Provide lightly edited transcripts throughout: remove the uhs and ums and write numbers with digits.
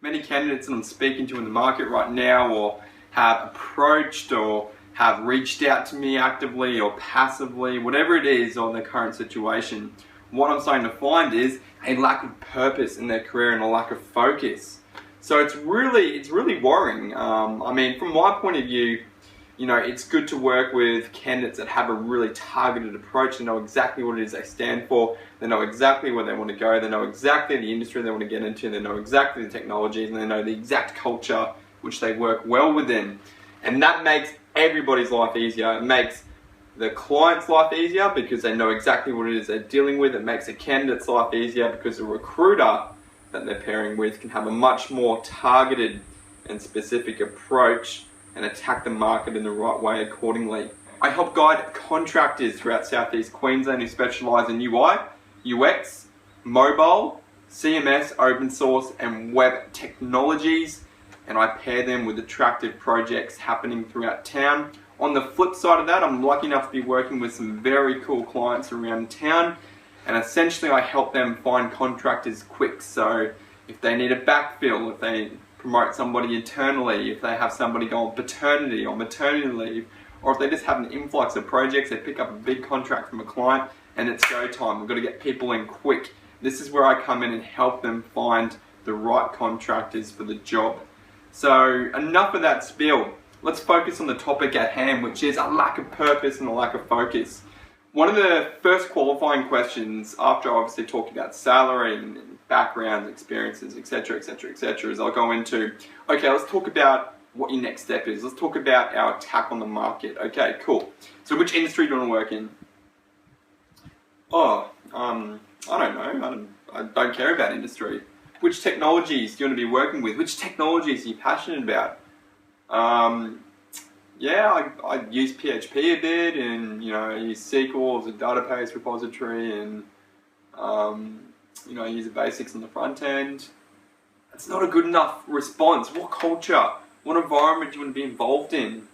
Many candidates that I'm speaking to in the market right now, or have approached or have reached out to me actively or passively, whatever it is on their current situation, what I'm starting to find is a lack of purpose in their career and a lack of focus. So it's really worrying. I mean, from my point of view, you know, it's good to work with candidates that have a really targeted approach. They know exactly what it is they stand for. They know exactly where they want to go. They know exactly the industry they want to get into. They know exactly the technologies, and they know the exact culture which they work well within. And that makes everybody's life easier. It makes the client's life easier because they know exactly what it is they're dealing with. It makes the candidate's life easier because the recruiter that they're pairing with can have a much more targeted and specific approach and attack the market in the right way accordingly. I help guide contractors throughout Southeast Queensland who specialise in UI, UX, mobile, CMS, open source and web technologies, and I pair them with attractive projects happening throughout town. On the flip side of that, I'm lucky enough to be working with some very cool clients around town, and essentially I help them find contractors quick. So if they need a backfill, if they promote somebody internally, if they have somebody go on paternity or maternity leave, or if they just have an influx of projects, they pick up a big contract from a client and it's go time. We've got to get people in quick. This is where I come in and help them find the right contractors for the job. So enough of that spiel. Let's focus on the topic at hand, which is a lack of purpose and a lack of focus. One of the first qualifying questions, after obviously talking about salary and backgrounds, experiences, etc., is I'll go into, okay, let's talk about what your next step is. Let's talk about our attack on the market. Okay, cool. So which industry do you want to work in? I don't know. I don't care about industry. Which technologies do you want to be working with? Which technologies are you passionate about? Yeah, I use PHP a bit, and I use SQL as a database repository, and I use the basics on the front end. That's not a good enough response. What culture, what environment do you want to be involved in?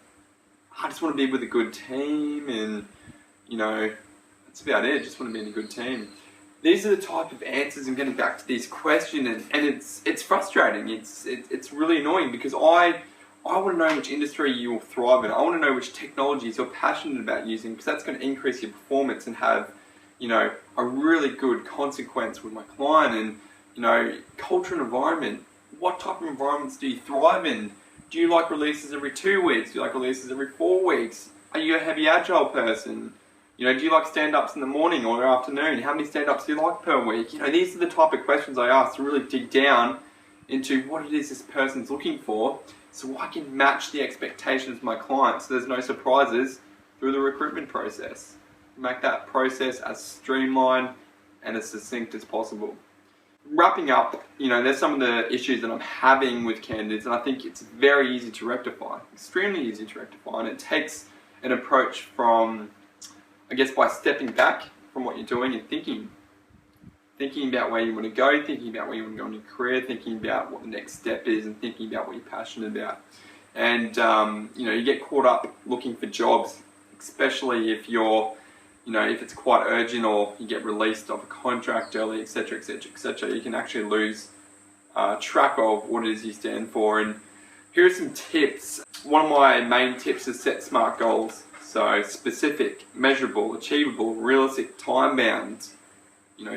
I just want to be with a good team, and that's about it. I just want to be in a good team. These are the type of answers I'm getting back to this question, and it's frustrating. It's really annoying because I want to know which industry you will thrive in. I want to know which technologies you're passionate about using, because that's going to increase your performance and have, a really good consequence with my client. And, culture and environment. What type of environments do you thrive in? Do you like releases every 2 weeks? Do you like releases every 4 weeks? Are you a heavy agile person? Do you like stand-ups in the morning or afternoon? How many stand-ups do you like per week? These are the type of questions I ask to really dig down into what it is this person's looking for, so I can match the expectations of my clients so there's no surprises through the recruitment process. Make that process as streamlined and as succinct as possible. Wrapping up, there's some of the issues that I'm having with candidates, and I think it's very easy to rectify, extremely easy to rectify, and it takes an approach from, by stepping back from what you're doing and thinking about where you want to go, thinking about where you want to go in your career, thinking about what the next step is, and thinking about what you're passionate about. And, you get caught up looking for jobs, especially if you're, if it's quite urgent or you get released off a contract early, etc., you can actually lose track of what it is you stand for. And here are some tips. One of my main tips is set SMART goals. So specific, measurable, achievable, realistic, time-bound.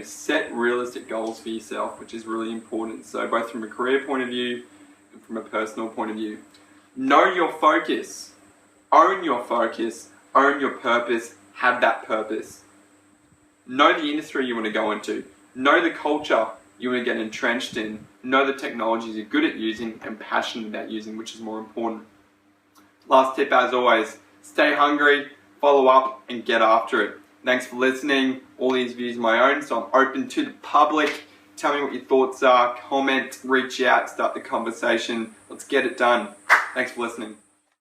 Set realistic goals for yourself, which is really important. So both from a career point of view and from a personal point of view. Know your focus. Own your focus. Own your purpose. Have that purpose. Know the industry you want to go into. Know the culture you want to get entrenched in. Know the technologies you're good at using and passionate about using, which is more important. Last tip, as always, stay hungry, follow up, and get after it. Thanks for listening. All these views are my own, so I'm open to the public. Tell me what your thoughts are, comment, reach out, start the conversation. Let's get it done. Thanks for listening.